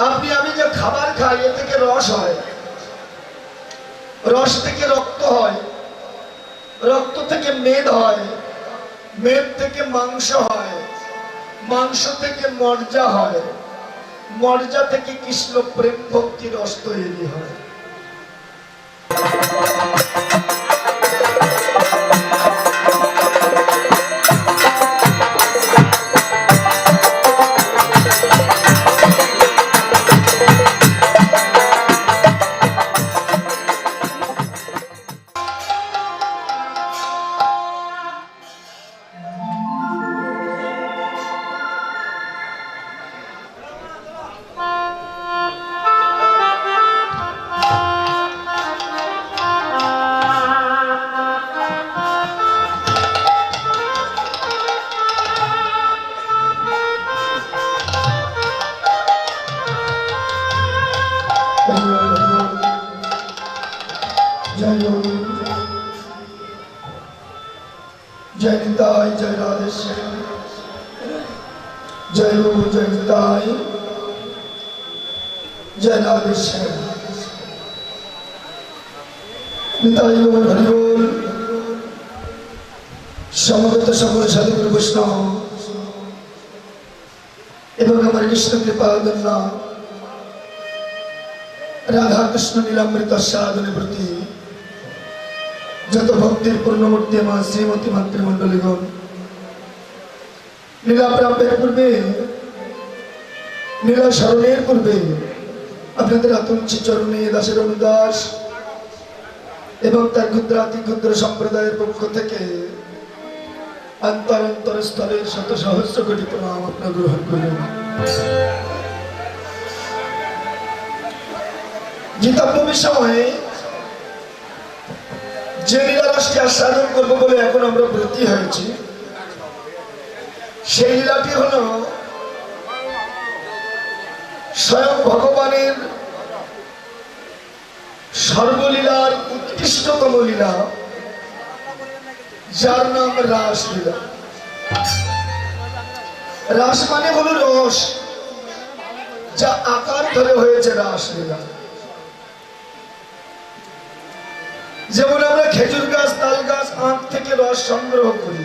আপনি আমি যে খাবার খাই এ থেকে রস হয়, রস থেকে রক্ত হয়, রক্ত থেকে মেদ হয়, মেদ থেকে মাংস হয়, মাংস থেকে মর্জা হয়, মর্জা থেকে কৃষ্ণ প্রেম ভক্তি রস তৈরি হয়। जय निताई जय राधेश्याम, जय हो जय निताई जय राधेश्याम। निताई बोल हरि बोल। समवेत सकल साधु वैष्णव एवं हमारे कृष्ण कृपाधन्य राधा कृष्ण लीलामृत साधन प्रति जत भक्तिर पूर्णमूर्ति मां श्रीमती मंत्रिमंडलीगण लीला प्राप्तेर पूर्वे लीला स्मरणेर पूर्वे आपनादेर आतुंची चरणे दासेर अनुदास एवं तार क्षुद्राति क्षुद्र सम्प्रदायेर पक्ष थेके अंतर स्तरेर शत सहस्र कोटी प्रणाम आपनारा ग्रहण करुन। जिताब्य विषय যে লীলা রাশটি আস্বাদন করবো বলে এখন আমরা ব্রতী হয়েছি, সেই লীলাটি হলো স্বয়ং ভগবানের সর্বলীলার উৎকৃষ্টতম লীলা, যার নাম রাসলীলা। রাস মানে হলো রস, যা আকার ধরে হয়েছে রাসলীলা। যেমন আমরা খেজুর গাছ, তাল গাছ, আখ থেকে রস সংগ্রহ করি,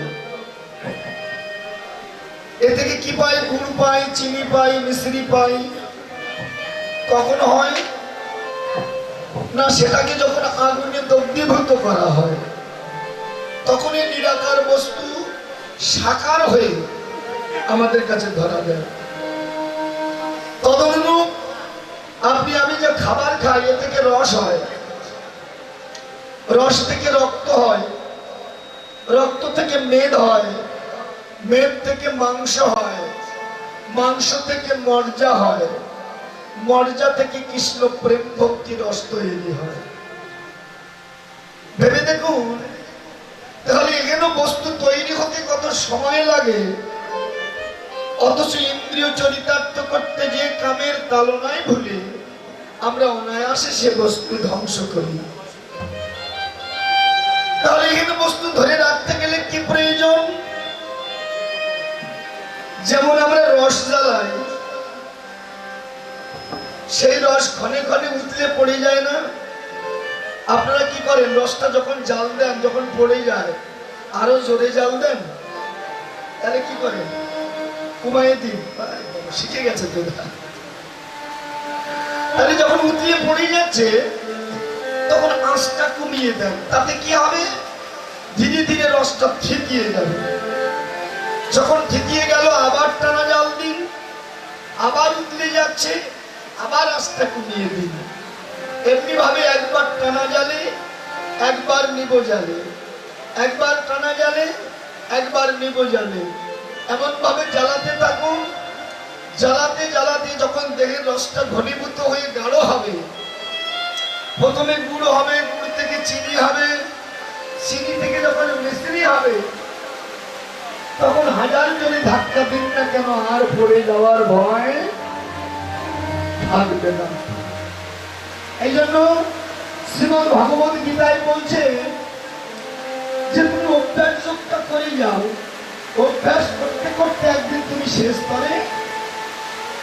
এ থেকে কি পাই? গুড় পাই, চিনি পাই, মিশ্রি পাই। কখনো হয় না সেটাকে যখন আগুনে দগ্ধীভূত করা হয় তখন এই নিরাকার বস্তু সাকার হয়ে আমাদের কাছে ধরা দেয়। তদনুরূপ আপনি আমি যে খাবার খাই এ থেকে রস হয়, রস থেকে রক্ত হয়, রক্ত থেকে মেদ হয়, মেদ থেকে মাংস হয়, মাংস থেকে মর্জা হয়, মর্জা থেকে কৃষ্ণ প্রেম ভক্তি রস তৈরি হয়। ভেবে দেখুন তাহলে এখানে বস্তু তৈরি হতে কত সময় লাগে, অথচ ইন্দ্রিয় চরিতার্থ করতে যে কামের তালনায় ভুলে আমরা অনায়াসে সে বস্তু ধ্বংস করি। তাহলে এখানে বস্তু ধরে রাখতে গেলে কি প্রয়োজন? যেমন আমরা রস জ্বালাই, সেই রস ক্ষণে ক্ষণে উতলে পড়ে যায় না? আপনারা কি করেন? রসটা যখন জাল দেন, যখন পড়ে যায় আরো জোরে জাল দেন, তাহলে কি করেন? কমাইয়ে দিন, শিখে গেছে তো। তাহলে যখন উতলে পড়ে যাচ্ছে তখন আঁচটা কমিয়ে দেন, তাতে কি হবে? ধীরে ধীরে রসটা থিতিয়ে যাবে। যখন থিতিয়ে গেল আবার টানা জাল দিন, আবার উতলে যাচ্ছে, আবার আঁচটা কমিয়ে দিন। এমনি ভাবে একবার টানা জালে, একবার নিবো জালে, একবার টানা জালে, একবার নিবো জালে, এমন ভাবে জ্বালাতে থাকুন। জ্বালাতে জ্বালাতে যখন দেহের রসটা ঘনীভূত হয়ে গাঢ় হবে, প্রথমে গুড় হবে, গুড় থেকে চিনি হবে, চিনি থেকে যখন মিশ্রি হবে তখন হাজার জনে ধাক্কা দিন না কেন আর পড়ে যাওয়ার ভয় থাকবে না। এই জন্য শ্রীমদ্ ভগবত গীতায় বলছে যে তুমি অভ্যাস যোগটা করে যাও, অভ্যাস করতে করতে একদিন তুমি শেষ স্তরে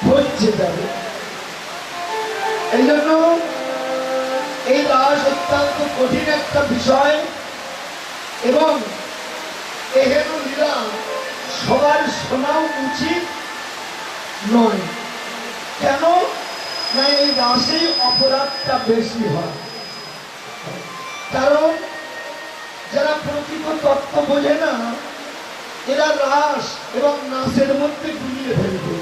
পৌঁছে যাবে। এই জন্য এই রাস অত্যন্ত কঠিন একটা বিষয় এবং এহেন লীলা সবার শোনাও উচিত নয়। কেন না এই রাসেই অপরাধটা বেশি হয়। কারণ যারা প্রকৃত তত্ত্ব বোঝে না এরা রাস এবং নাচের মধ্যে গুলিয়ে ফেলবে,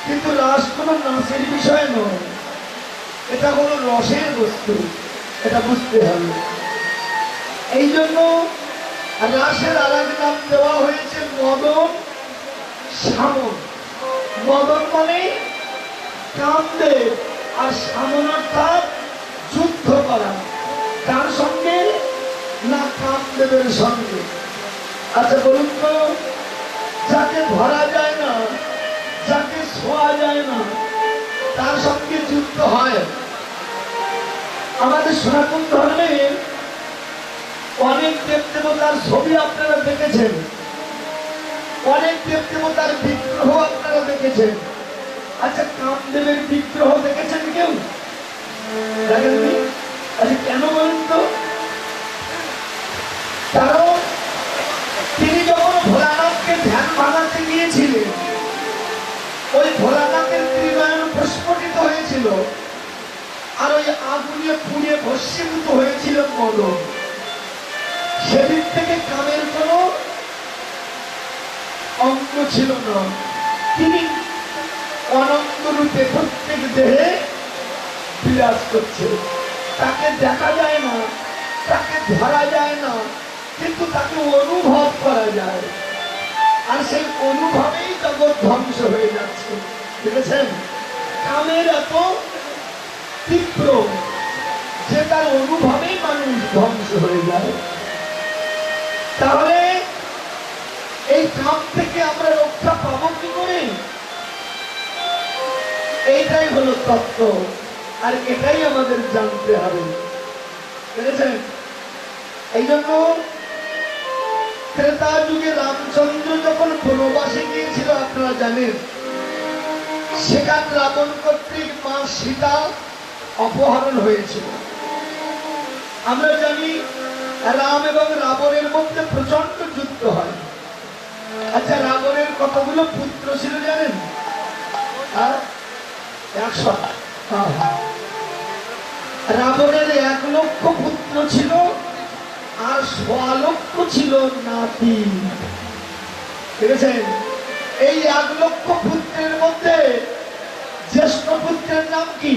কিন্তু রাস কোনো নাচের বিষয় নয়, এটা হলো রসের বস্তু, এটা বুঝতে হবে। এই জন্য রাসের আর এক নাম দেওয়া হয়েছে মদন সামন। মদন মানে কামদেব আর সামন অর্থাৎ যুদ্ধ করা। কার সঙ্গে না কামদেবের সঙ্গে। আচ্ছা বলুন তো, যাকে ধরা যায় না, যাকে ছোঁয়া যায় না, তার সঙ্গে যুদ্ধ হয়। আমাদের সনাতন ধর্মের অনেক দেবদেবতার ছবি আপনারা দেখেছেন, অনেক দেবদেবতার বিগ্রহ আপনারা দেখেছেন। আচ্ছা কামদেবের বিগ্রহ দেখেছেন কেউ? দেখেননি? আচ্ছা কেন বলুন তো? কারণ তিনি যখন ভোলানাথকে ধ্যান ভাঙাতে গিয়েছিলেন, ওই ভোলানাথের ত্রিনয়ন প্রস্ফুটিত হয়েছিল আর ওই আগুনে পুড়ে ভস্মীভূত হয়েছিল মদন। সেদিন থেকে কামের কোন অঙ্গ ছিল না। তিনি অনন্ত রূপে প্রত্যেক দেহে বিরাজ করছে। তাকে দেখা যায় না, তাকে ধরা যায় না, কিন্তু তাকে অনুভব করা যায়। আর সেই অনুভবেই জগৎ ধ্বংস হয়ে যাচ্ছে। দেখেছেন কামের এত তীব্র যে তার অনুভবেই মানুষ ধ্বংস হয়ে যায়। তাহলে এই কাম থেকে আমরা রক্ষা পাবো কি করে? এইটাই হলো তত্ত্ব, আর এটাই আমাদের জানতে হবে। বুঝেছেন? এই জন্য ত্রেতা যুগে রামচন্দ্র যখন বনবাসে গিয়েছিল আপনারা জানেন, সেখানে রাবণ কর্তৃক মা সীতা অপহরণ হয়েছিল। আমরা জানি রাম এবং রাবণের মধ্যে প্রচন্ড যুদ্ধ হয়। আচ্ছা রাবণের কতগুলো পুত্র ছিল জানেন? 100। রাবণের 1 লক্ষ পুত্র ছিল আর 100 লক্ষ ছিল নাতি। দেখেছেন? এই 1 লক্ষ পুত্রের মধ্যে জ্যেষ্ঠ পুত্রের নাম কি?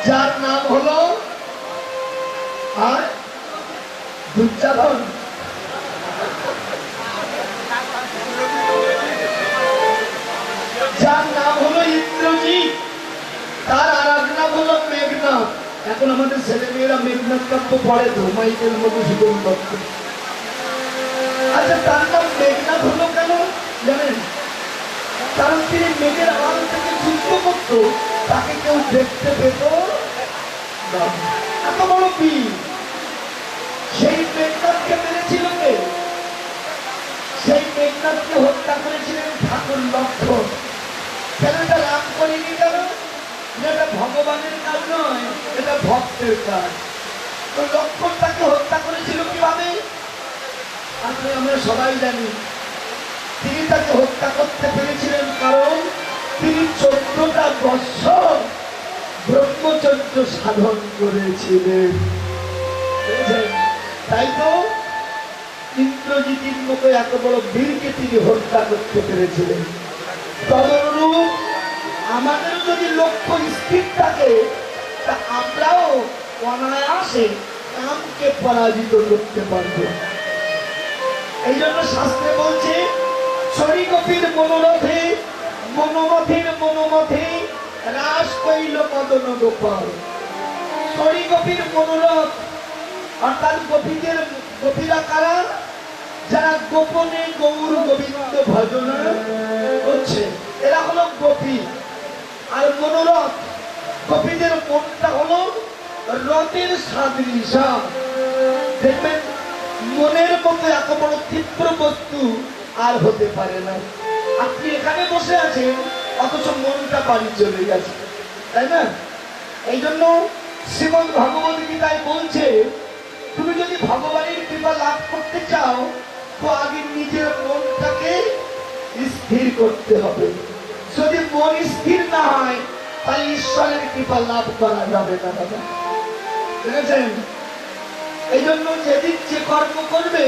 যার নাম হলো দুর্যোধন। যার নাম হলো ইন্দ্রজিৎ। তার আর এক নাম হলো মেঘনাথ। এখন আমাদের ছেলে মেয়েরা মেঘনাথ কাব্য পড়ে তো, মাইকেল মধুসূদন দত্ত। আচ্ছা তার নাম মেঘনাথ হলো কেন জানেন? কারণ তিনি মেঘের আড়াল থেকে যুদ্ধ করত, তাকে কেউ দেখতে পেত না। এত বড় বীর। সেই মেঘনাথকে মেরেছিল কে? সেই মেঘনাথকে হত্যা করেছিলেন ঠাকুর লক্ষ্মণ। কেন? এটা রাম করেনি। কেন? এটা ভগবানের কাজ নয়, এটা ভক্তের কাজ। তো লক্ষ্মণ তাকে হত্যা করেছিল কিভাবে? আসলে আমরা সবাই জানি তিনি তাকে হত্যা করতে পেরেছিলেন কারণ তিনি 14টা বৎসর ব্রহ্মচর্য সাধন করেছিলেন। তাই তো ইন্দ্রজিতের মতো এত বড় বীরকে তিনি হত্যা করতে পেরেছিলেন। তদনুরূপ আমাদের যদি লক্ষ্য স্থির থাকে তা আমরাও অনায়াসে কামকে পরাজিত করতে পারব। এই জন্য শাস্ত্রে বলছে শরীগোপীর মনোরথে মনোমথের মনোমথে রাস কইল মদন গোপাল। শরীগোপীর মনোরথ অর্থাৎ গোপীদের, গোপীরা কারা? যারা গোপনে গৌর গোবিন্দ ভজনা করছে, এরা হলো গোপী। আর মনোরথ, গোপীদের মনটা হলো রথের সাদৃশা। দেখবেন মনের মতো এত বড় তীব্র বস্তু আর হতে পারে না। আপনি এখানে বসে আছেন অথচ মনটা বাড়ি চলে গেছে। তাই না? এই জন্য শ্রীমদ ভগবত গীতায় বলছে, তুমি যদি ভগবানের কৃপা লাভ করতে চাও তো আগে নিজের মনটাকে স্থির করতে হবে। যদি মন স্থির না হয় তাহলে ঈশ্বরের কৃপা লাভ করা যাবে না দাদা, বুঝেছেন? এই জন্য যেদিন যে কর্ম করবে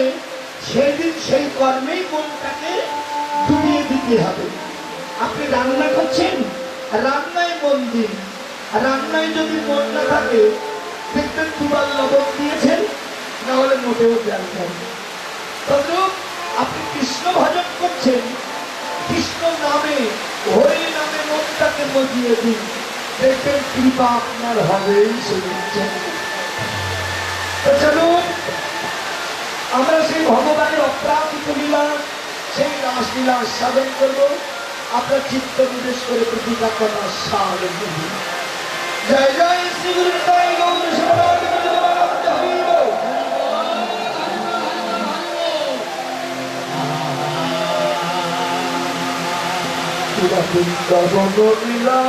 সেদিন সেই কর্মেই মনটাকে ডুবিয়ে দিতে হবে। আপনি রান্না করছেন, রান্নায় মন দিন। রান্নায় যদি মন না থাকে দেখবেন দুবার লবণ দিয়েছেন, না হলে মোটেও দেন। তদ্রূপ আপনি কৃষ্ণ ভজন করছেন, কৃষ্ণ নামে হরি নামে মনটাকে মজিয়ে দিন, দেখবেন কৃপা আপনার হবেই। শুনেছেন? চলুন আমরা সেই ভগবানের অপ্রাকৃত লীলা, সেই রাসলীলা আস্বাদন করবো। আপনার চিত্ত নিবেশ করে প্রতিজ্ঞা করা সাহায্য করুন। জয় জয় শ্রী গুরু নিতাই গৌর শিবরাজ গুরুদেব হরি বল। বৃন্দাবন লীলা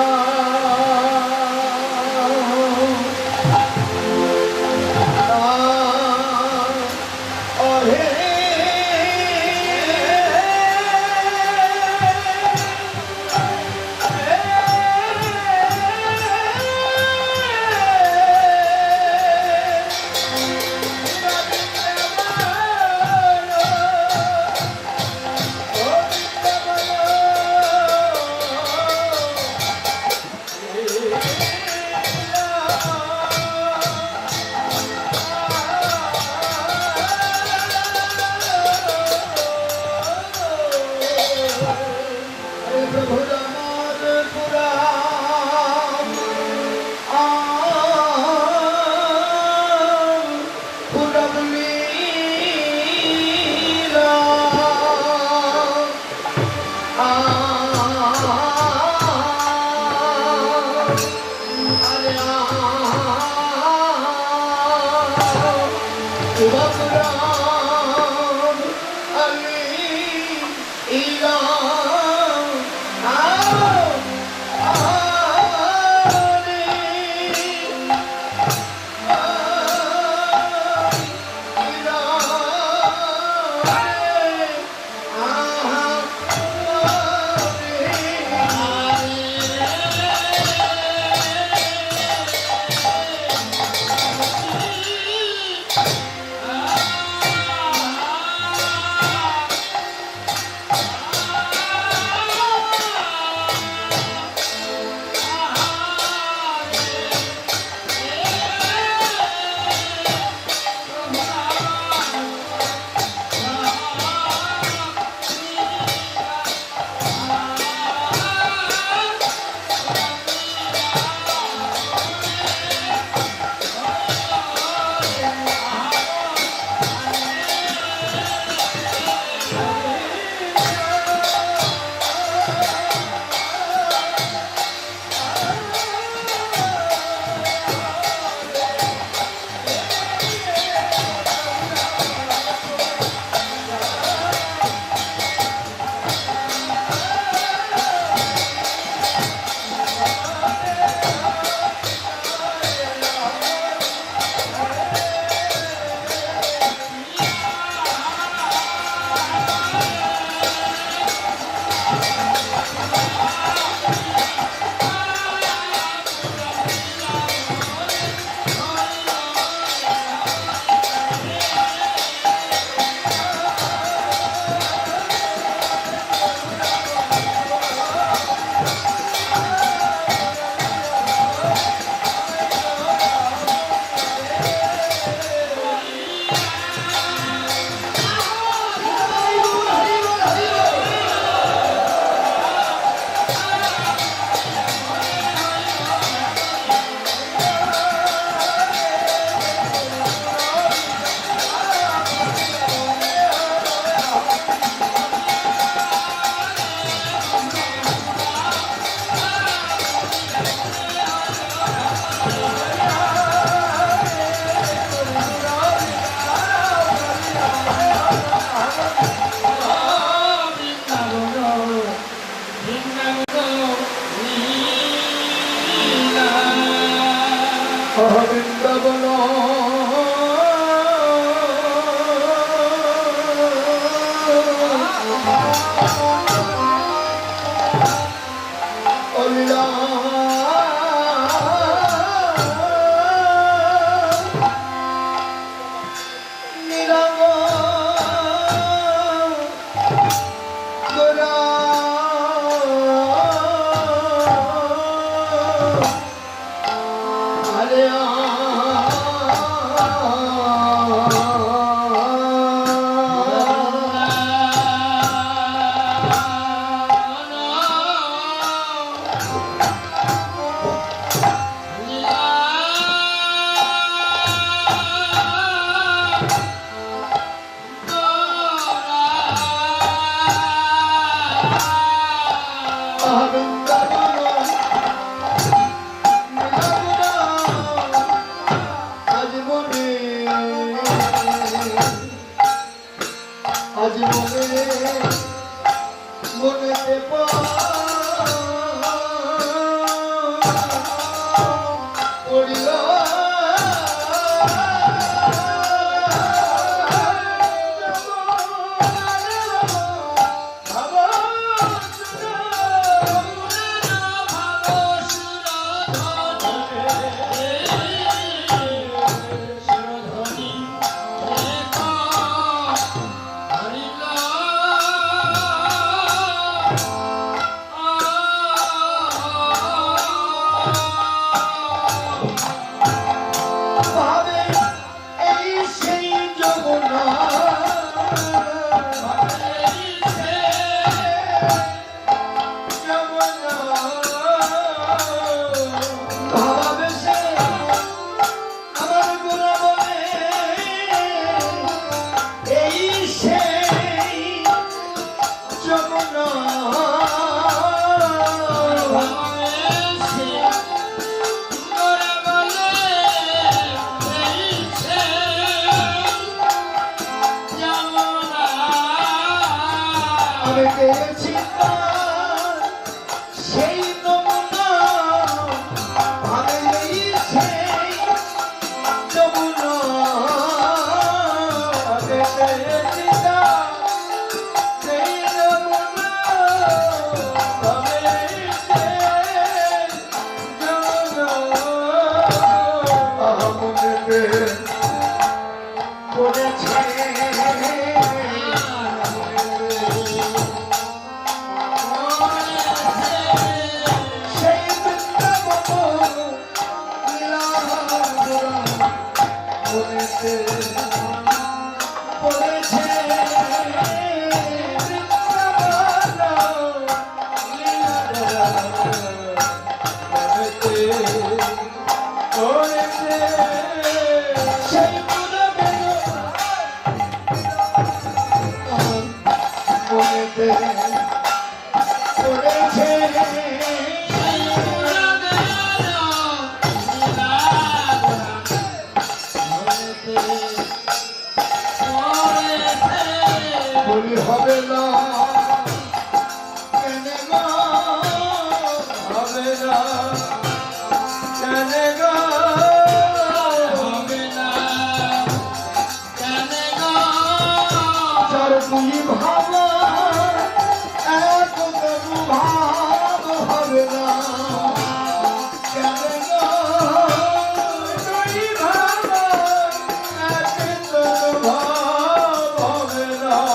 বৃন্দাবন অলীলা নিরব গোরা আরে আজ মনে মনেতে পড়িল সেই নমুনা ভাবে সেই যমুনা সেই নমুনা ভাবে সেই যমুনা মনেতে পড়েছে হবে না কেন গো হবে না কেন গো হবে না কেন গো চার দুই ভাব এক তরু ভাব হবে না কেন গো দুই ভাব এক তরু ভাব হবে না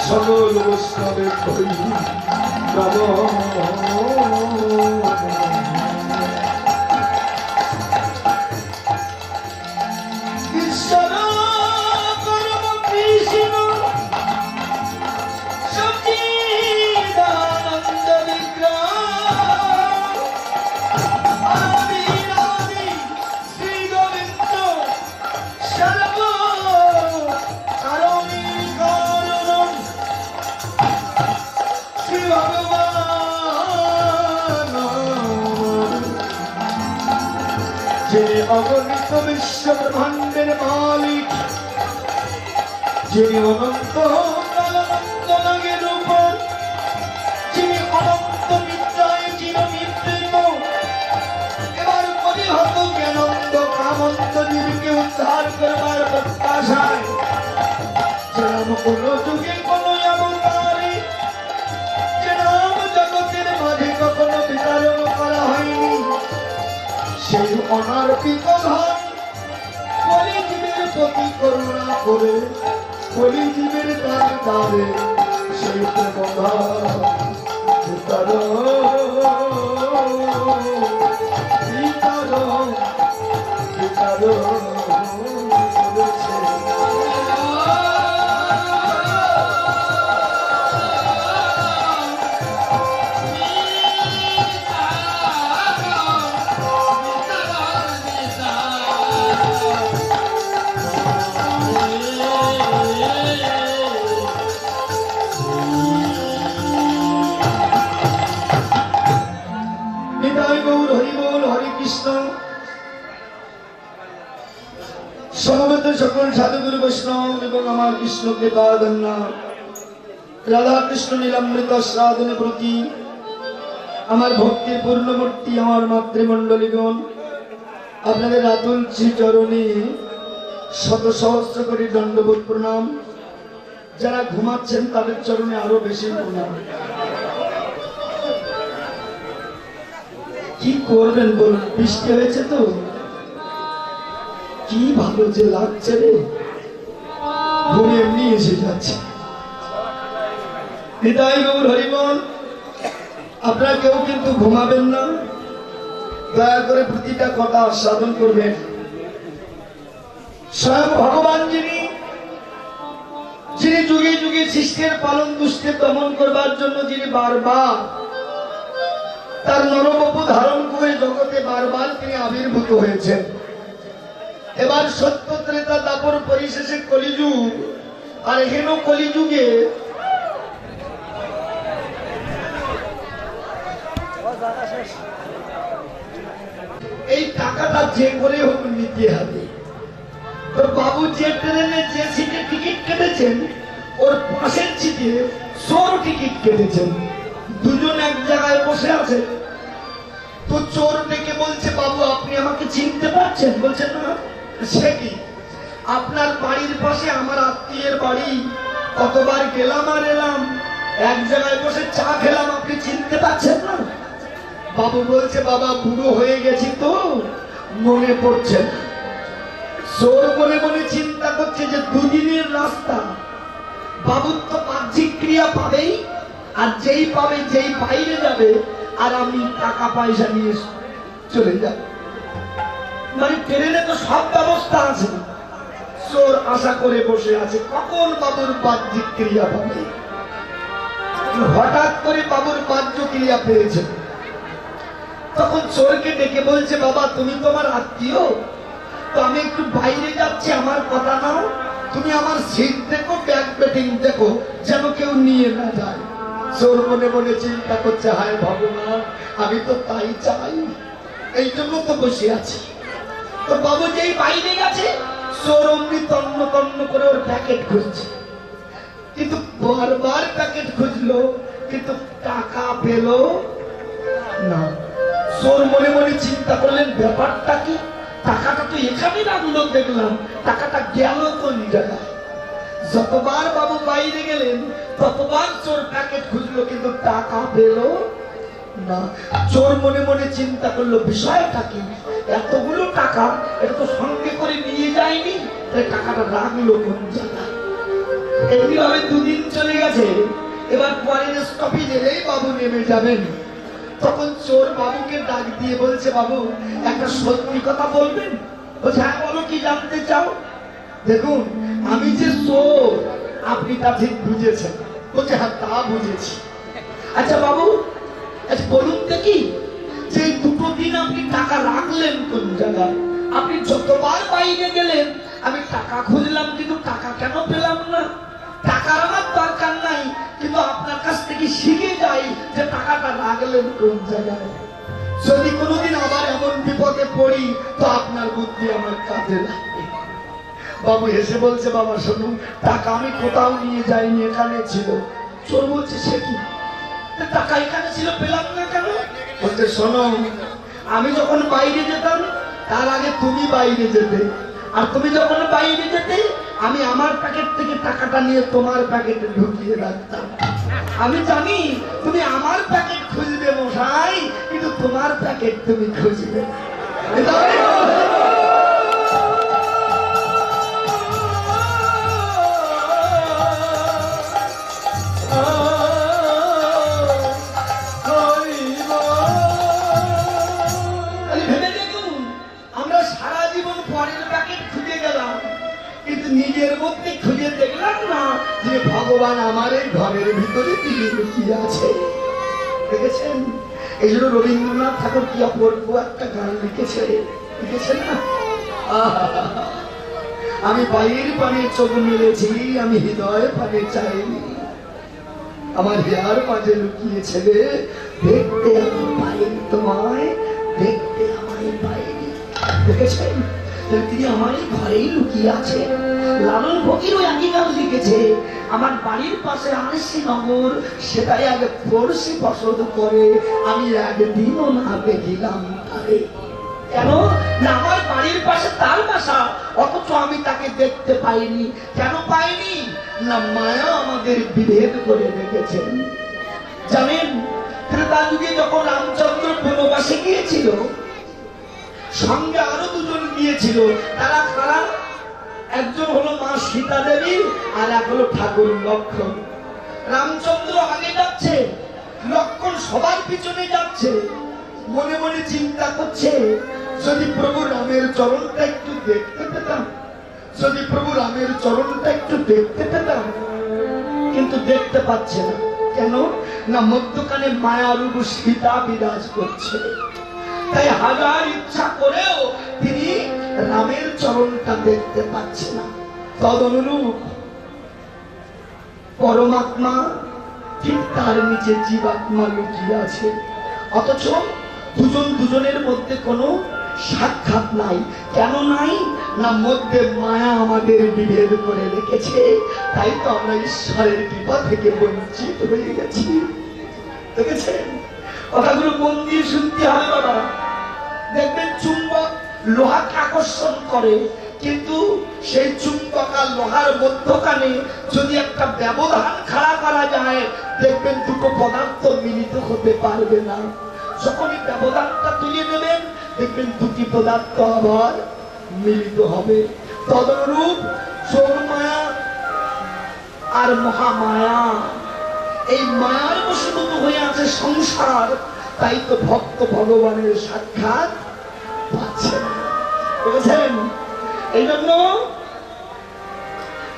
সকল বৈষ্ণবের কই যিনি অগণিত বিশ্ব ব্রহ্মাণ্ডের মালিক, যিনি অনন্ত কালানন্ত নাগের উপর, যিনি অনন্ত বিদ্যায় চিরনিবৃত, এবার পরিহত জ্ঞানন্দ কামন্ত জীবকে উদ্ধার করবার প্রত্যাশায় যে নাম কোন যুগে কোন অবতারে, যে নাম জগতের মাঝে কখনো বিতরণ করা হয়নি, সেই অনার্পিত ধন কলিজীবের প্রতি করুণা করে কলিজীবের দ্বারে দ্বারে সেই প্রেমধার সমবেত সকল সাধুগুরু বৈষ্ণব এবং আমার কৃষ্ণকে পাদন্না রাধা কৃষ্ণ নীলামৃত সাধনে প্রতি আমার ভক্তির পূর্ণমূর্তি আমার মাতৃমণ্ডলীগণ, আপনাদের আতুল শ্রী চরণে শত সহস্র কোটি দণ্ডবোধ প্রণাম। যারা ঘুমাচ্ছেন তাদের চরণে আরো বেশি প্রণাম। কি করবেন বলুন, বৃষ্টি হয়েছে তো কি ভালো যে লাগছে রে, ঘুম এমনি এসে যাচ্ছে। হৃদয় গৌর হরিবল, আপনারা কেউ কিন্তু ঘুমাবেন না, দয়া করে প্রতিটা কথা আস্বাদন করবেন। স্বয়ং ভগবান যিনি যুগে যুগে সৃষ্টির পালন দুষ্টের দমন করবার জন্য যিনি বারবার তার নরবপু ধারণ করে জগতে বারবার তিনি আবির্ভূত হয়েছেন। এবার সত্য ত্রেতা দাপর পরিশেষে কলিযুগ, আর হেন কলিযুগে এই টাকাটা যে করে হোক নিতে হবে। তোর বাবু যে ট্রেনে যে সিটে টিকিট কেটেছেন ওর পাশের চিঠে চোর টিকিট কেটেছেন। দুজন এক জায়গায় বসে আছে। তো চোর ডেকে বলছে, বাবু আপনি আমাকে চিনতে পারছেন? বলছেন না। সে কি, আপনার বাড়ির পাশে আমার আত্মীয়ের বাড়ি, কতবার গেলাম আর এলাম, এক জায়গায় বসে চা খেলাম, আপনি চিনতে পারছেন না? বাবু বলছে, বাবা বুড়ো হয়ে গেছি তো মনে পড়ছে না। চোর মনে মনে চিন্তা করছে যে দুদিনের রাস্তা, বাবুর তো বাহ্যিক ক্রিয়া পাবেই, আর যেই পাবে যেই বাইরে যাবে, আর আমি টাকা পয়সা নিয়ে চলে যাব। মানে ট্রেনে তো সব ব্যবস্থা আছে। চোর আশা করে বসে আছে কখন বাবুর বাহ্যিক ক্রিয়া পাবে। হঠাৎ করে বাবুর বাহ্য ক্রিয়া পেয়েছে। তখন চোরকে ডেকে বলছে, বাবা তুমি তো আমার আত্মীয়, তো আমি একটু বাইরে যাচ্ছি, আমার কথা নাও, তুমি আমার সিট দেখো, ব্যাগ বেটিং দেখো, যেন কেউ নিয়ে না যায়। চোর মনে মনে চিন্তা করছে, হায় ভগবান, আমি তো তাই চাই, এই জন্য তো বসে আছি। তো বাবু যেই বাইরে গেছে, চোর অমনি তন্ন তন্ন করে ওর প্যাকেট খুঁজছে, কিন্তু বারবার প্যাকেট খুঁজলো, কিন্তু টাকা পেল না। চোর মনে মনে চিন্তা করলেন, ব্যাপারটা কি, টাকাটা তো এখানে রাখলো দেখলাম, টাকাটা গেল কোন জায়গায়? যতবার বাবু বাইরে গেলেন ততবার চোর প্যাকেট খুঁজলো, কিন্তু টাকা পেল না। চোর মনে মনে চিন্তা করলো, বিষয়টা কি, এতগুলো টাকা এটা তো সঙ্গে করে নিয়ে যায়নি, টাকাটা রাখলো কোন জায়গায়? এমনি ভাবে দুদিন চলে গেছে। এবার পরের স্টপেজে বাবু নেমে যাবেন। তখন চোর বাবুকে ডাক দিয়ে বলছে, বাবু একটা সত্যি কথা বলবেন? বলছে, হ্যাঁ বলো, কি জানতে চাও? দেখুন আমি যে চোর, আপনি তা ঠিক বুঝেছেন। বলছে, হ্যাঁ তা বুঝেছি। আচ্ছা বাবু, আচ্ছা বলুন দেখি, যে দুটো দিন আপনি টাকা রাখলেন কোন জায়গায়? আপনি যতবার বাইরে গেলেন আমি টাকা খুঁজলাম, কিন্তু টাকা কেন পেলাম না? টাকার আমার দরকার নাই, কিন্তু আপনার কাছ থেকে শিখে যাই যে টাকাটা রাখলেন কোন জায়গায়। যদি কোনোদিন আবার এমন বিপদে পড়ি তো আপনার বুদ্ধি আমার কাজে লাগবে। বাবু হেসে বলছে, বাবা শুনুন, টাকা আমি কোথাও নিয়ে যাইনি, এখানে ছিল। চোর বলছে, সে কি, টাকা এখানে ছিল, পেলাম না কেন? বলছে, শোনো, আমি যখন বাইরে যেতাম তার আগে তুমি বাইরে যেতে, আর তুমি যখন বাইরে যেতে আমি আমার প্যাকেট থেকে টাকাটা নিয়ে তোমার প্যাকেটে ঢুকিয়ে রাখতাম। আমি জানি তুমি আমার প্যাকেট খুঁজবে মশাই, কিন্তু তোমার প্যাকেট তুমি খুঁজবে। নিজের মধ্যে খুঁজে দেখলাম না যে ভগবান আমার এই ঘরের ভিতরে তিনি লুকিয়ে আছে। দেখেছেন? এই জন্য রবীন্দ্রনাথ ঠাকুর কি অপূর্ব একটা গান লিখেছেন না, আমি পায়ের পানে চোখ মেলেছি, আমি হৃদয় পানে চাইনি, আমার হিয়ার মাঝে লুকিয়েছে রে, দেখতে আমি পাইনি তোমায়, দেখতে আমায় পাইনি। দেখেছেন? তিনি আমার ঘরেই লুকিয়ে আছে। লালন ফকিরও একই গান লিখেছে, আমার বাড়ির পাশে আরসি নগর, সেটাই আগে পড়শি বসত করে, আমি একদিনও না দেখিলাম তারে। কেন না, আমার বাড়ির পাশে তার বাসা, অথচ আমি তাকে দেখতে পাইনি। কেন পাইনি না, মায়া আমাদের বিভেদ করে রেখেছেন। জানেন, ত্রেতা যুগে যখন রামচন্দ্র বনবাসে গিয়েছিল, সঙ্গে আরো দুজন গিয়েছিল। তারা কারা? একজন হলো মা সীতা দেবী, আর এক হলো ঠাকুর লক্ষ্মণ। রামচন্দ্র আগে যাচ্ছে, লক্ষ্মণ সবার পিছনে যাচ্ছে। মনে মনে চিন্তা করছে, যদি প্রভু রামের চরণটা একটু দেখতে পেতাম, যদি প্রভু রামের চরণটা একটু দেখতে পেতাম, কিন্তু দেখতে পাচ্ছে না। কেন না, মধ্যখানে মায়ারূপ সীতা বিরাজ করছে। তাই হাজার ইচ্ছা করেও তিনি রামের চরণটা দেখতে পাচ্ছে না। তদনুরূপ পরমাত্মা ঠিক তার নিচে জীবাত্মা লুকিয়ে আছে, অথচ দুজন দুজনের মধ্যে কোনো সাক্ষাৎ নাই। কেন নাই না মধ্যে মায়া আমাদের বিভেদ করে রেখেছে, তাই তো আমরা ঈশ্বরের কৃপা থেকে বঞ্চিত হয়ে গেছি। দেখেছেন, কথাগুলো মন দিয়ে শুনতে হবে বাবা। দেখবেন চুম্বক লোহাকে আকর্ষণ করে, কিন্তু সেই চুম্বক আর লোহার মধ্যখানে যদি একটা ব্যবধান খাড়া করা যায়, দেখবেন দুটো পদার্থ মিলিত হতে পারবে না। যখনই ব্যবধানটা তুলে নেবেন, দেখবেন দুটি পদার্থ আবার মিলিত হবে। তদনুরূপ যোগমায়া আর মহামায়া, এই মায়ার বশীভূত হয়ে আছে সংসার, তাই তো ভক্ত ভগবানের সাক্ষাৎ পাচ্ছে না। বুঝেছেন? এই জন্য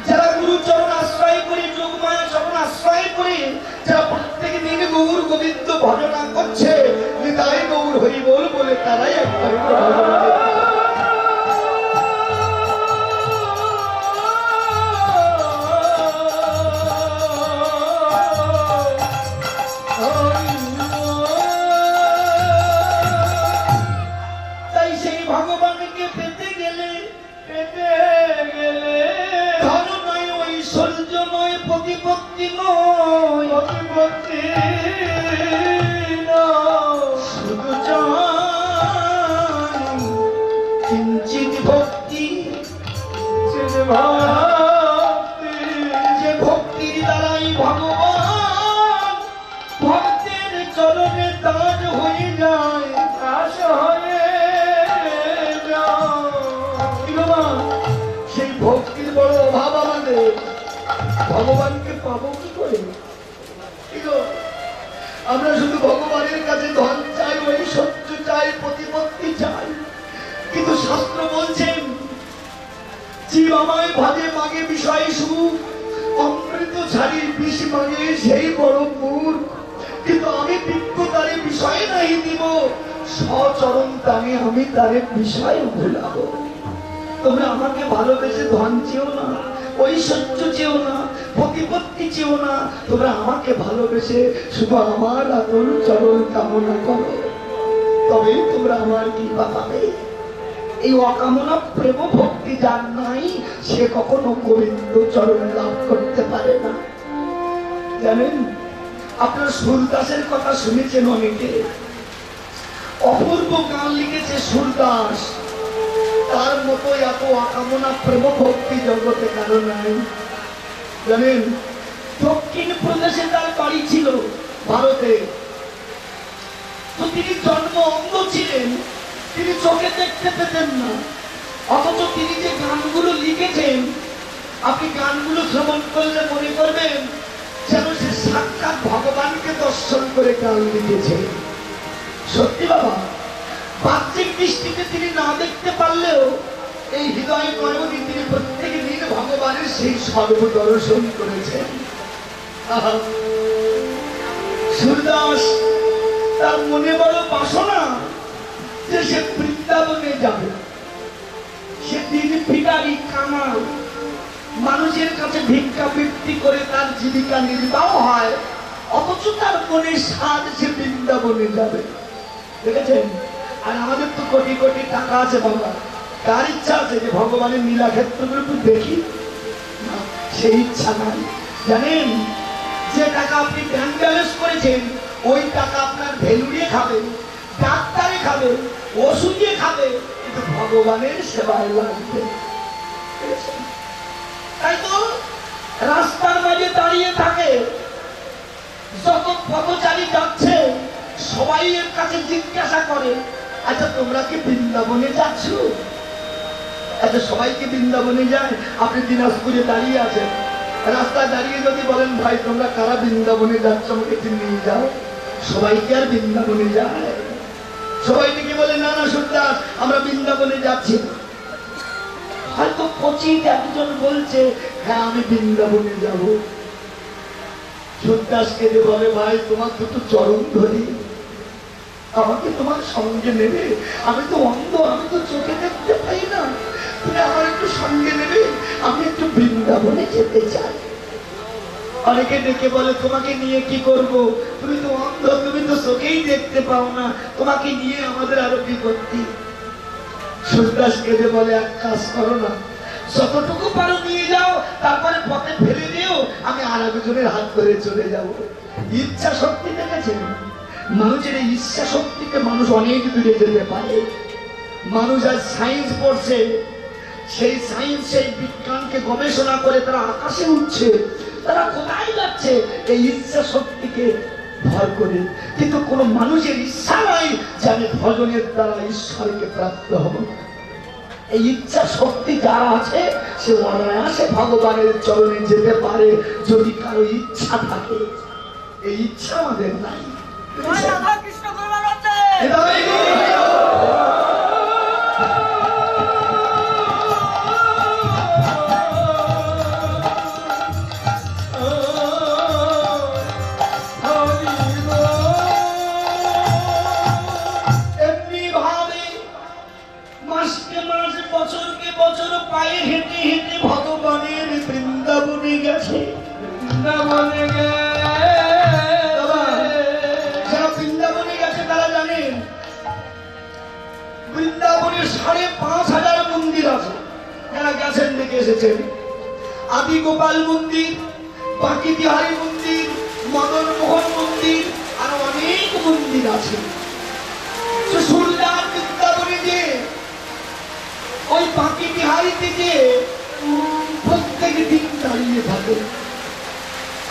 যারা গুরুচরণ আশ্রয় করে, যোগমায়া চরণ আশ্রয় করে, যারা প্রত্যেক দিন গৌর গোবিন্দ ভজনা করছে, নিতাই গৌর হরি বল বলে, তারাই একমাত্র ভগবানের। তাই সেই ভগবানকে পেতে গেলে ধন নয়, ঐশ্বর্য নয়, প্রতিপত্তি নয়, শুধু চাই কিঞ্চিৎ ভক্তি। যে ভক্তির দ্বারাই ভগবান ভক্তের চরণে দান হয়ে যায়, দাস হয়ে যায়। সেই ভক্তির বড় অভাব আমাদের, ভগবানকে পাবো কি করে? আমরা শুধু ভগবানের কাছে ধন চাই, ঐশ্বর্য চাই, প্রতিপত্তি চাই, কিন্তু শাস্ত্র বলছেন জীব আমায় ভাজে মাগে বিষয় সুখ, অমৃত ছাড়ি বিষ মাগে সেই বড় মূর্খ। কিন্তু আমি বিজ্ঞ তারে বিষয় নাই দিব, সচরণ তানে আমি তারে বিষয় ভুলাবো। তোমরা আমাকে ভালোবেসে ধন চেও না, ঐশ্বর্য চেও না, প্রতিপত্তি চেও না, তোমরা আমাকে ভালোবেসে শুধু আমার আদর চরণ কামনা করো, তবেই তোমরা আমার কৃপা পাবে। এই অকামনা প্রেম ভক্তি যার নাই, সে কখনো গোবিন্দ চরণ লাভ করতে পারে না। জানেন, আপনার সুরদাসের কথা শুনেছেন অনেকে, অপূর্ব গান লিখেছে সুরদাস, তার মতো এত অকামনা প্রেম ভক্তি জগতে কারো নাই। জানেন, দক্ষিণ প্রদেশে তার বাড়ি ছিল ভারতে, তো তিনি জন্ম অন্ধ ছিলেন, তিনি চোখে দেখতে পেতেন না, অথচ তিনি যে গানগুলো লিখেছেন, আপনি গানগুলো শ্রবণ করলে মনে করবেন যেন সে সাক্ষাৎ ভগবানকে দর্শন করে গান লিখেছে। সত্যি বাবা, বাহ্যিক দৃষ্টিতে তিনি না দেখতে পারলেও এই হৃদয় নয়নে তিনি প্রত্যেক দিন ভগবানের সেই সর্বদর্শন করেছেন। সুরদাস তার মনে বড় বাসনা যে সে বৃন্দাবনে যাবে। সে দিন ভিখারি, কামাল, মানুষের কাছে ভিক্ষাবৃত্তি করে তার জীবিকা নির্বাহ হয়, অথচ তার মনের স্বাদ সে বৃন্দাবনে যাবে। দেখেছেন? আর আমাদের তো কোটি কোটি টাকা আছে বাবা, কার ইচ্ছা আছে যে ভগবানের নীলাক্ষেত্রগুলো একটু দেখি? সেই ইচ্ছা নাই। জানেন, যে টাকা আপনি ব্যাংক ব্যালেন্স করেছেন, ওই টাকা আপনার ভেলুড়িয়ে খাবে, ডাক্তারে খাবে, ওষুধে খাবে, কিন্তু ভগবানের সেবায় লাগবে। তাই তো রাস্তার মাঝে দাঁড়িয়ে থাকে, যত পথচারী যাচ্ছে সবাই এর কাছে জিজ্ঞাসা করে, আচ্ছা তোমরা কি বৃন্দাবনে যাচ্ছ? আচ্ছা সবাইকে বৃন্দাবনে যায়, আপনি দিনাজপুরে দাঁড়িয়ে আছেন, রাস্তায় দাঁড়িয়ে যদি বলেন ভাই তোমরা কারা বৃন্দাবনে যাচ্ছ আমাকে নিয়ে যাও, সবাই কি আর বৃন্দাবনে যায়? সবাই থেকে বলে না না সুরদাস আমরা বৃন্দাবনে যাচ্ছি। হয়তো কোচিত একজন বলছে হ্যাঁ আমি বৃন্দাবনে যাব। সুরদাসকে যে বলে ভাই তোমার দুটো চরণ ধরি, আমাকে তোমার সঙ্গে নেবে, আমি তো অন্ধ, আমি তো চোখে দেখতে পাই না, তুমি আমার একটু সঙ্গে নেবে, আমি একটু বৃন্দাবনে যেতে চাই। অনেকে ডেকে বলে তোমাকে নিয়ে কি করব, তুমি তো অন্ধ, তুমি তো চোখেই দেখতে পাও না, তোমাকে নিয়ে আমাদের আরো বিপত্তি। সুরদাস কেঁদে বলে, এক কাজ করো না, যতটুকু পারো নিয়ে যাও, তারপরে পথে ফেলে দিও, আমি আর একজনের হাত ধরে চলে যাব। ইচ্ছা শক্তি দেখেছেন? মানুষের এই ইচ্ছা শক্তিতে মানুষ অনেক দূরে যেতে পারে। মানুষ আজ সায়েন্স পড়ছে, সেই সায়েন্স সেই বিজ্ঞানকে গবেষণা করে তারা আকাশে উঠছে, তারা কোথায় যাচ্ছে? এই ইচ্ছা শক্তিকে ভর করে। কিন্তু কোন মানুষের ইচ্ছা নাই যে আমি ভজনের দ্বারা ঈশ্বরকে প্রাপ্ত হব। এই ইচ্ছা শক্তি যার আছে সে অনায়াসে ভগবানের চরণে যেতে পারে, যদি কারো ইচ্ছা থাকে। এই ইচ্ছা আমাদের নাই। পায়ে হেঁটে হেঁটে ভগবানের বৃন্দাবনে গেছে। বৃন্দাবনে যারা বৃন্দাবনে গেছে তারা জানেন বৃন্দাবনে ৫,৫০০ মন্দির আছে। যারা গেছেন দেখে এসেছেন। আদি গোপাল মন্দির, বাকি বিহারী মন্দির, মদন মোহন মন্দির, আর অনেক মন্দির আছে। সুরদাস বৃন্দাবনে যে ওই বাকি বিহারি থেকে প্রত্যেক দিন দাঁড়িয়ে থাকে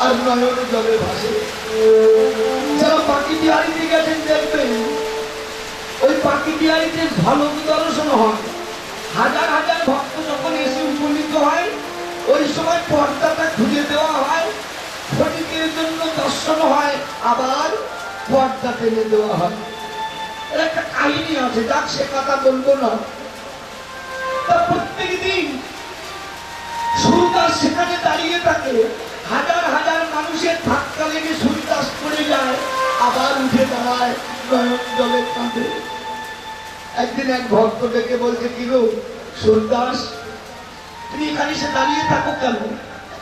আর নয়ন জলে ভাসে। যারা বাকি বিহারিতে গেছেন দেখবেন ওই বাকি বিহারিতে ঝলক দর্শন হয়। হাজার হাজার ভক্ত যখন এসে উপনীত হয়, ওই সময় পর্দাটা খুলে দেওয়া হয়, ক্ষণিকের জন্য দর্শন হয়, আবার পর্দা টেনে দেওয়া হয়। এর একটা কাহিনী আছে, যাক সে কথা বলবো না। প্রত্যেক দিন সুরদাস সেখানে দাঁড়িয়ে থাকে, হাজার হাজার মানুষের ধাক্কা লেগে সুরদাস পড়ে যায়, আবার উঠে দাঁড়ায়, নয়ন জলে কাঁদে। একদিন এক ভক্ত ডেকে বলছে, কি গো সুরদাস, তুমি এখানে সে দাঁড়িয়ে থাকো কেন?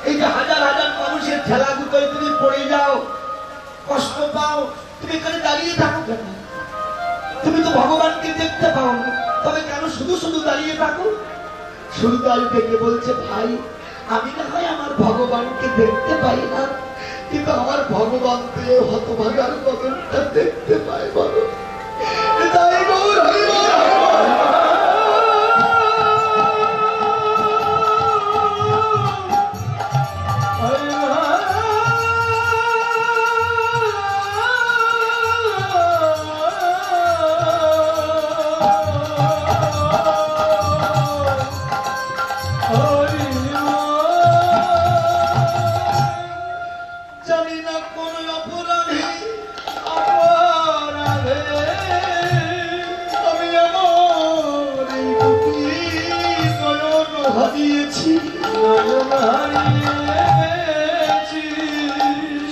এই যে হাজার হাজার মানুষের ঠেলা গুটোয় তুমি পড়ে যাও, কষ্ট পাও, তুমি এখানে দাঁড়িয়ে থাকো কেন? তুমি তো ভগবানকে দেখতে পাও না, তবে কেন শুধু শুধু দাঁড়িয়ে থাকো? সুরদাস ডেকে বলছে, ভাই, আমি না হয় আমার ভগবানকে দেখতে পাই না, কিন্তু আমার ভগবান পেয়ে হতভাগার বদনটা দেখতে পাই। বলো তাই গৌর হরি বল।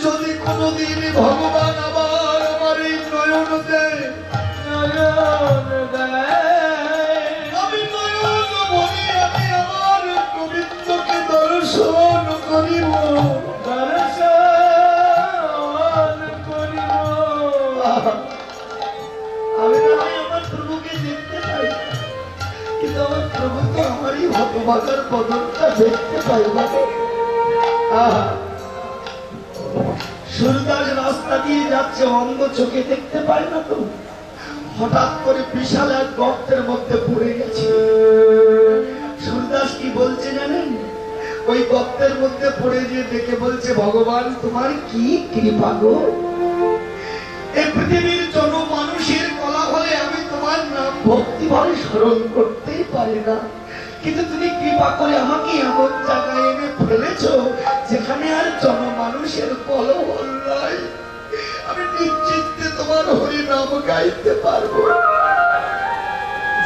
যদি কোনদিন ভগবান আবার আমার এই নয়ন দেয়, আমি নয়ন ভরি আমি আমার গোবিন্দকে দর্শন করিব। আমি না হয় আমার প্রভুকে দেখতে পাই, কিন্তু আমার প্রভু তো আমারই হতভাগার বদনটা দেখতে পাই না। সুরদাস রাস্তা দিয়ে যাচ্ছে, অন্ধ চোখে দেখতে পায় না তো। হঠাৎ করে বিশাল এক গর্তের মধ্যে পড়ে গেছে। সুরদাস কি বলছে জানেন? ওই গর্তের মধ্যে পড়ে গিয়ে দেখে বলছে, ভগবান তোমার কি কৃপা গো, এই পৃথিবীর জন মানুষের কলা হলে আমি তোমার নাম ভক্তি ভরে স্মরণ করতেই পারি না, কিন্তু তুমি কৃপা করে আমাকে এমন জায়গায় এনে ফেলেছ যেখানে আর জনমানুষের কলহল নাই। আমি নিশ্চিন্তে তোমার হরি নাম গাইতে পারবো।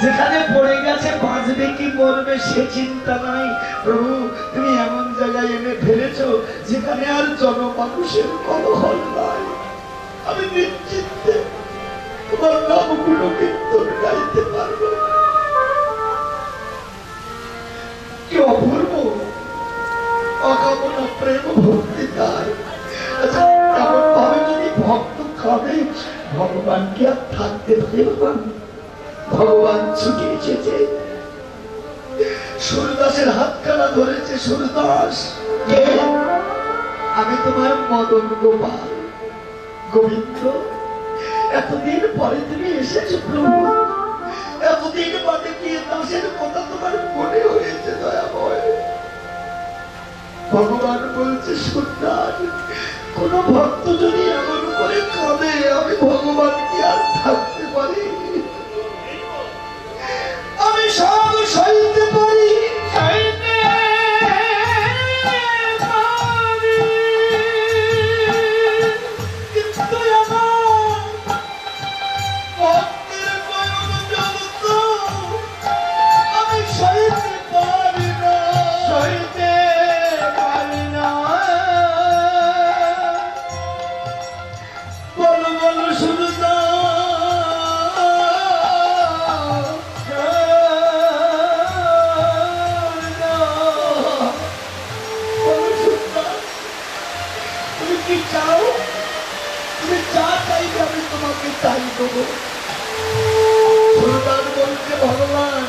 যেখানে পড়ে গেছে বাঁচবে কি মরবে সে চিন্তা নাই, প্রভু তুমি এমন জায়গায় এনে ফেলেছ যেখানে আর জনমানুষের কলহল নাই। আমি নিশ্চিন্তে তোমার নামগুলো কীর্তন গাইতে পারবো। কি অপূর্ব অকামনা প্রেম ভক্তি তার। আচ্ছা, এমন ভাবে যদি ভক্ত খাবে ভগবান কি আর থাকতে পারে? ভগবান ছুটে এসেছে, সুরদাসের হাতখানা ধরেছে। সুরদাস, কে? আমি তোমার মদন গোপাল, গোবিন্দ। এতদিন পরে তুমি এসেছো প্রভু, এতদিন বাদে কি দাসের কথা তোমার মনে হয়েছে দয়াময়? ভগবান বলছে, সুন্দর, কোন ভক্ত যদি এমন করে কাঁদে, আমি ভগবান কি আর থাকতে পারি? আমি সব সইতে পারি, কিন্তু আমি সইতে পারি না, সইতে পারি না। বলো বলো শুধু তুমি কি চাও? তুমি যা চাইবে আমি তোমাকে তাই দেবো। সুলতান বলছে, ভগবান,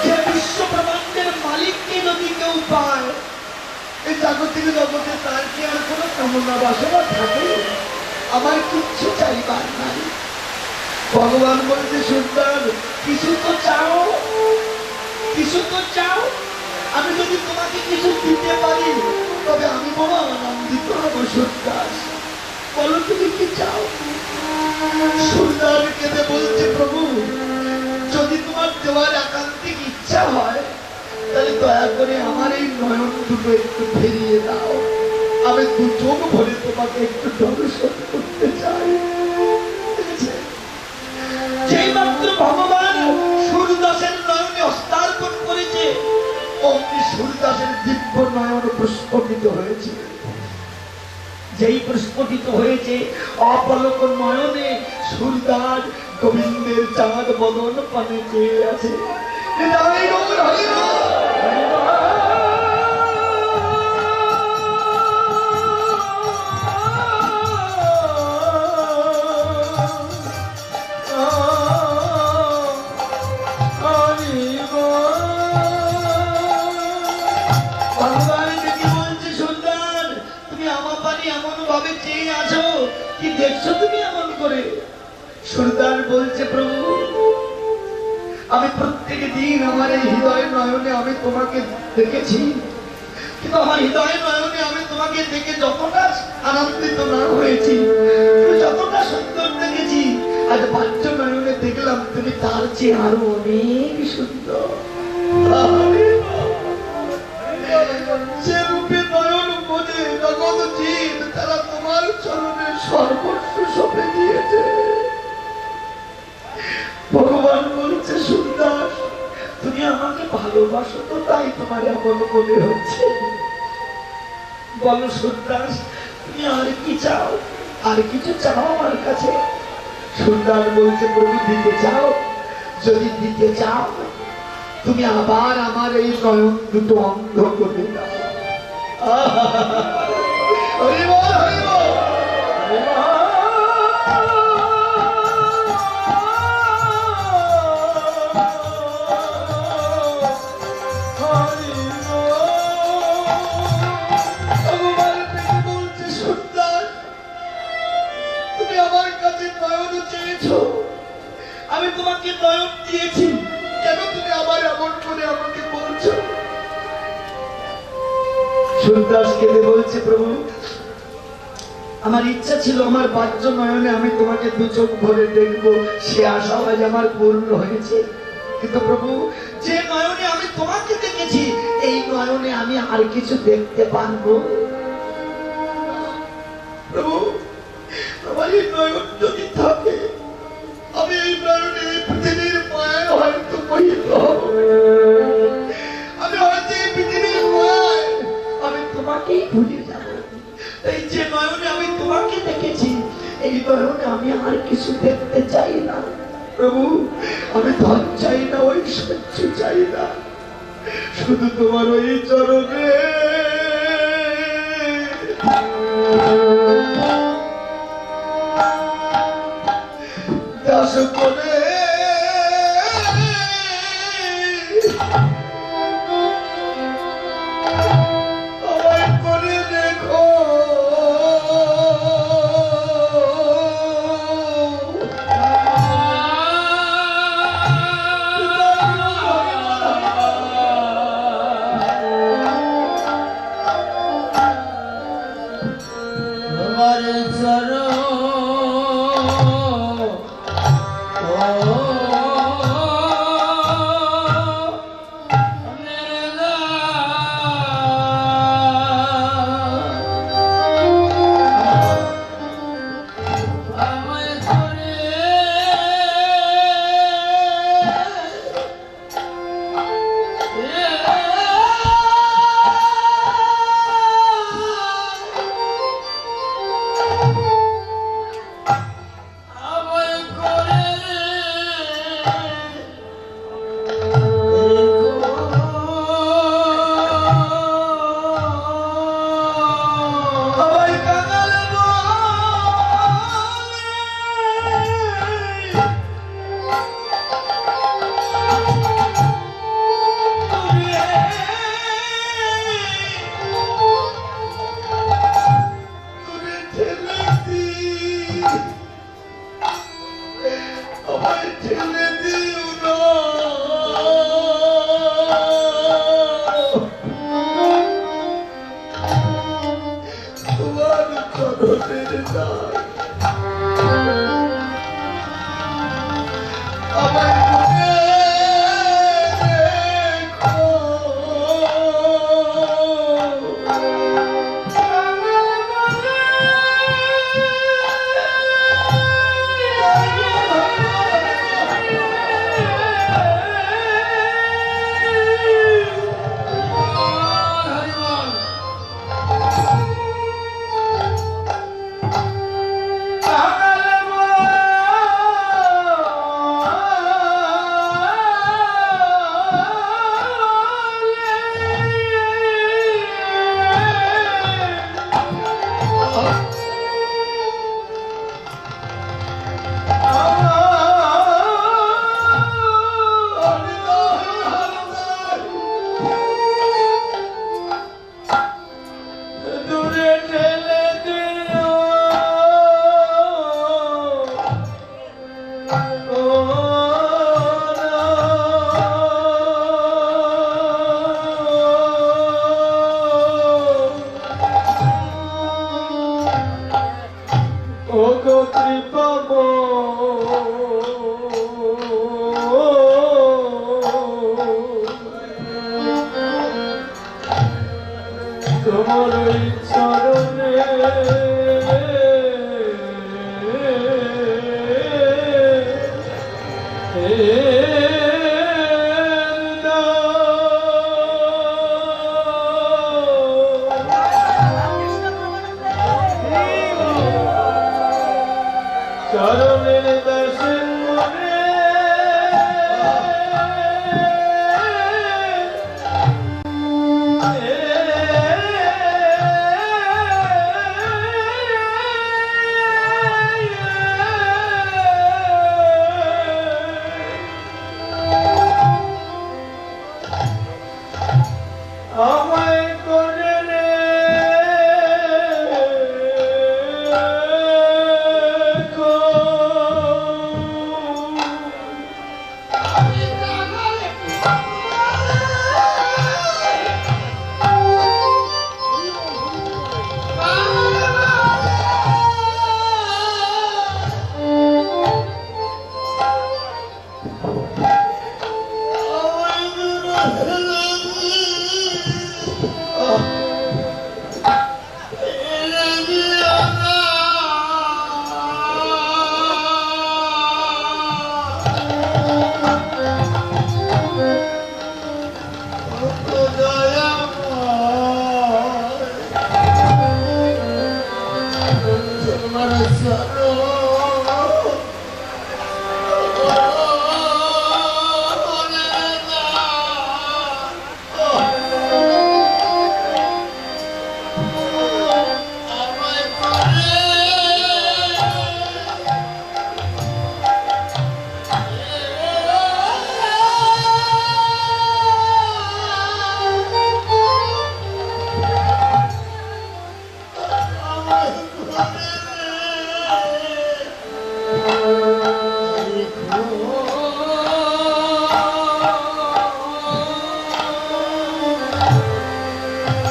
যে বিশ্ব ব্রহ্মাণ্ডের মালিককে যদি কেউ পায়, এই জাগতিক জগতে তার কি আর কোনো কামনা বাসনা থাকে? আমার কিচ্ছু চাইবার নাই। ভগবান বলছে, সুন্দর, কিছু তো চাও, কিছু তো চাও। আমি যদি তোমাকে কিছু দিতে পারি তবে আমি বড় আনন্দিত হব। সুন্দর, বলো তুমি কি চাও? সুন্দর কেঁদে বলছে, প্রভু, যদি তোমার দেওয়ার একান্তিক ইচ্ছা হয় তাহলে দয়া করে আমার এই নয়ন দুটো একটু ফিরিয়ে দাও। আমি দু চোখ ভরে তোমাকে একটু দর্শন করতে চাই। যেই মাত্র ভগবান সুরদাসের নয়নে হস্তার্পণ করেছে, অমনি সুরদাসের দিব্য নয়ন প্রস্ফুটিত হয়েছে। যেই প্রস্ফুটিত হয়েছে, অপলক নয়নে সুরদাস গোবিন্দের চাঁদ বদন পানে চেয়ে আছে। কি দেখছো তুমি এমন করে? সুরদাস বলছে, প্রভু, আমি প্রত্যেক দিন আমার এই হৃদয় নয়নে আমি তোমাকে দেখেছি, কিন্তু আমার হৃদয় নয়নে আমি তোমাকে দেখে যতটা আনন্দিত না হয়েছি, যতটা সুন্দর দেখেছি, আজ বাহ্য নয়নে দেখলাম তুমি তার চেয়ে আরো অনেক সুন্দর। যে রূপে নয়ন বোঝে জগৎ জীব, তারা তোমার চরণে সর্বস্ব সঁপে দিয়েছে। ভগবান বলছে, সুন্দর, তুমি আমাকে ভালোবাসো তো তাই তোমার এমন মনে হচ্ছে। বলো সুন্দর, তুমি আর কি চাও? আর কিছু চাও আমার কাছে? সুন্দর বলছে, প্রভু, দিতে চাও? যদি দিতে চাও তুমি আবার আমার এই নয়ন দুটো অন্ধ করে দাও। হরি বল, হরি বল, হরি বল। ভগবান থেকে বলছে, সুন্দর, তুমি আমার কাছে নয়ন চেয়েছো, আমি তোমাকে নয়ন দিয়েছি, কেন তুমি আবার এমন করে আমাকে বলছো? সুরদাস কেঁদে বলছে, প্রভু, আমার ইচ্ছা ছিল আমার বাহ্য নয়নে আমি তোমাকে দু চোখ ভরে দেখবো, সে আশা আজ আমার পূর্ণ হয়েছে। কিন্তু প্রভু, যে নয়নে আমি তোমাকে দেখেছি, এই নয়নে আমি আর কিছু দেখতে পারবো? প্রভু, আমার এই নয়ন যদি থাকে, আমি এই নয়নে পৃথিবীর মায়ায় হয়তো মহিত হব। আমি হয়তো এই পৃথিবীর মায়ায় আমি তোমাকেই ভুলে যাব। এই যে নয়নে আমি তোমাকে দেখেছি, এই নয়নে আমি আর কিছু দেখতে চাই না। প্রভু, আমি ধন চাই না, ঐশ্বর্য চাই না, শুধু তোমার ওই চরণে দাস করে ছেড়ে যায়। আমায় মনে রেখো। তোমার ওই চরণে চরণের দর্শন মনে আমায় করে রে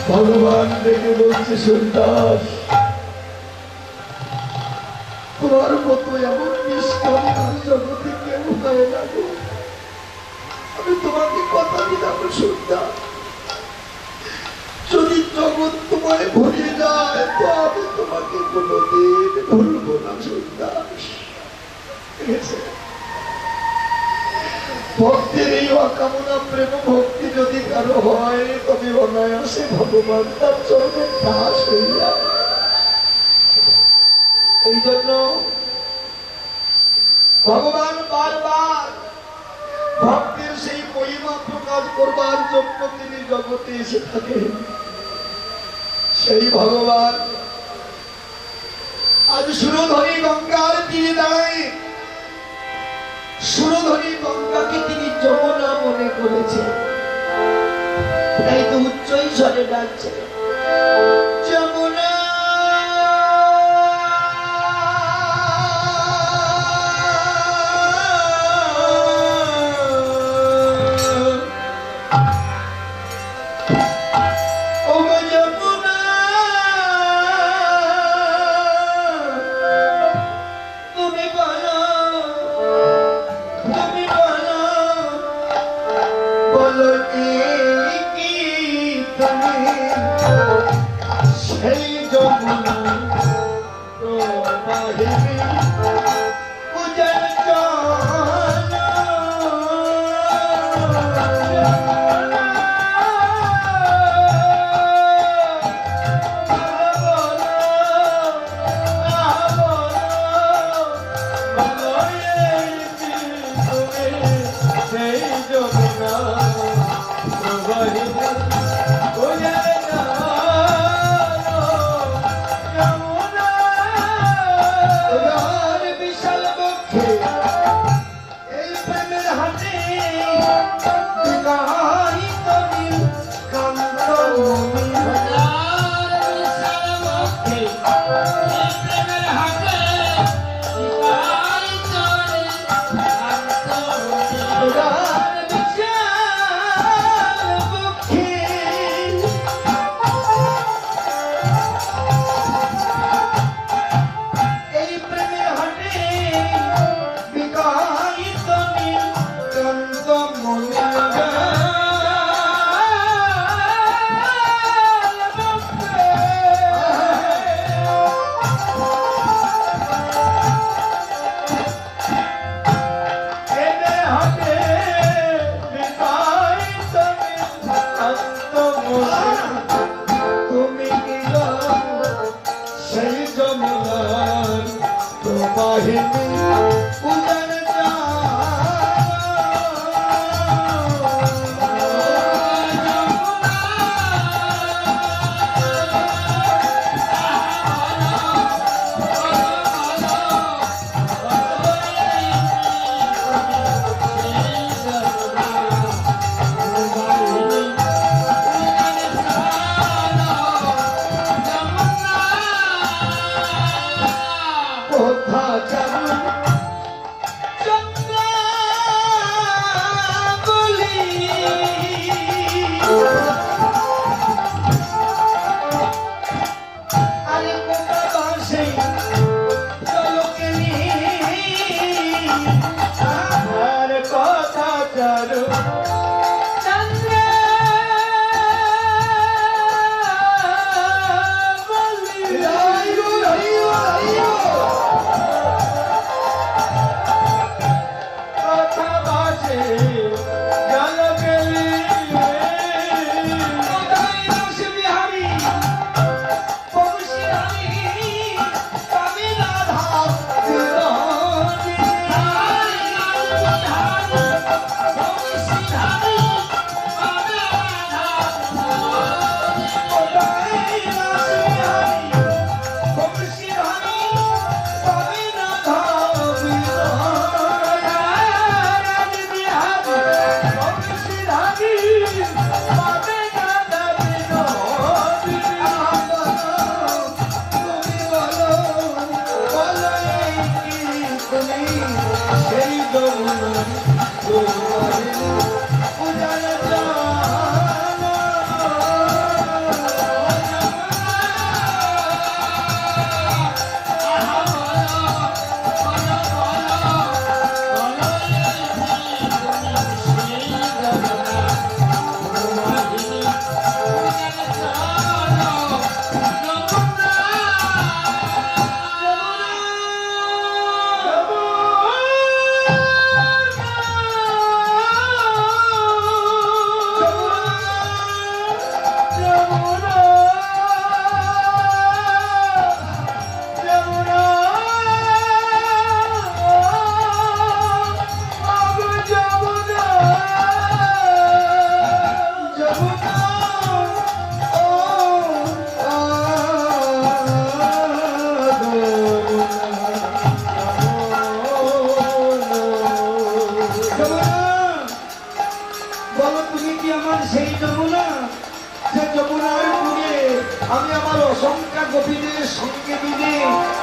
ভগবান ডেকে বলছে, সুন্দর তোমার মতো এমন নিষ্কাম জগতে কেউ হয় না গো। আমি তোমাকে কথা দিলাম সুন্দর, যদি জগৎ তোমায় ভরিয়ে যায় তো আমি তোমাকে কোনোদিন ভুলবো না সুন্দর। ভক্তের এই অকামনা প্রেম ভক্তি যদি কারো হয় তবে অনায়াসে ভগবান তার চরণে দাস হয়ে যায়। এই জন্য ভগবান বারবার ভক্তের সেই মহিমা প্রকাশ করবার জন্য তিনি জগতে এসে থাকেন। সেই ভগবান আজ সুরধনী গঙ্গার তীরে দাঁড়ায়, সুরধনী গঙ্গাকে তিনি যমুনা মনে করেছেন, তাই তো উচ্চই স্বরে ডাকছে যমুনা। ও যমুনা বাহিনী উজান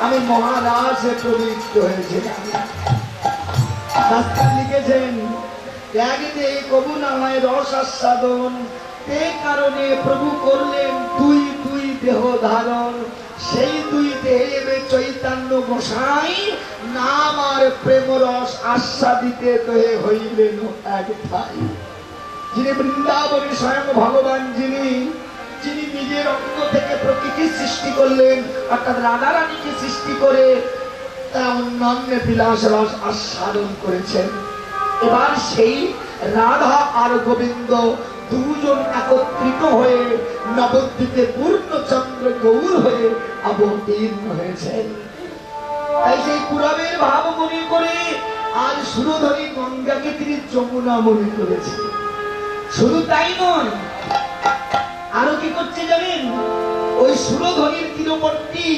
আমি মহারাজে প্রবৃত্ত হয়েছিলাম। শাস্ত্রে লিখেছেন ত্যাগেতে কবু না হয় রস আস্বাদন, এই কারণে প্রভু করলেন দুই দুই দেহ ধারণ। সেই দুই দেহে চৈতন্য গোসাই নাম আর প্রেম রস আস্বাদিতে দেহে হইলেন এক ঠাই। যিনি বৃন্দাবনে স্বয়ং ভগবান, যিনি যিনি নিজের অঙ্গ থেকে প্রকৃতি সৃষ্টি করলেন, অর্থাৎ রাধা রানীকে সৃষ্টি করে তা অন্যান্য বিলাস রস আস্বাদন করেছেন। এবার সেই রাধা আর গোবিন্দ দুজন একত্রিত হয়ে নবদ্বীপে পূর্ণচন্দ্র গৌর হয়ে অবতীর্ণ হয়েছেন। তাই সেই পুরাবের ভাব মনে করে আজ সুরধনী গঙ্গাকে তিনি যমুনা মনে করেছেন। শুধু তাই নয়, আরো কি করছে জানেন? ওই সুরধনীর তীরবর্তী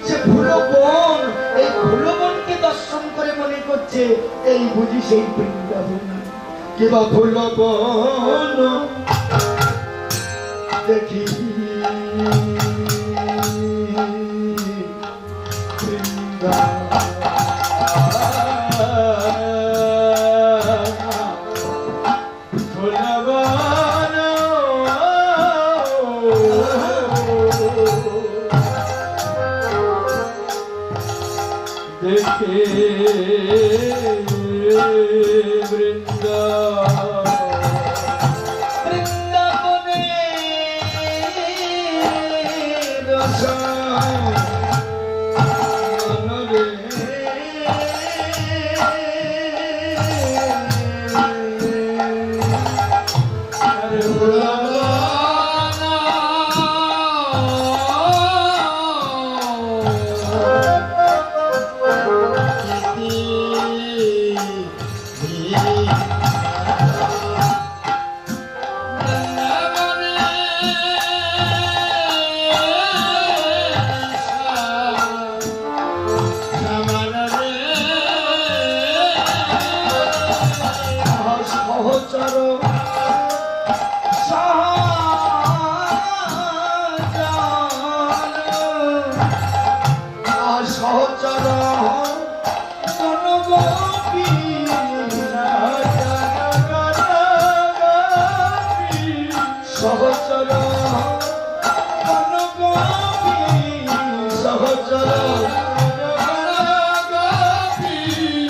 যে ফুলবন, এই ফুলবনকে দর্শন করে মনে করছে এই বুঝি সেই বৃন্দাবন। কিবা ফুলবন দেখি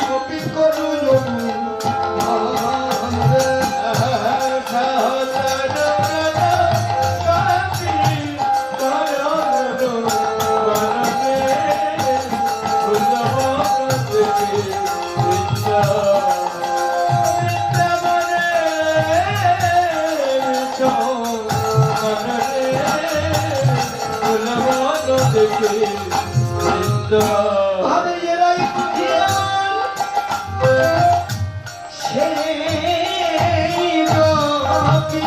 গোপী করু ভাবে এরাই বুঝিয়ান সেই গোপী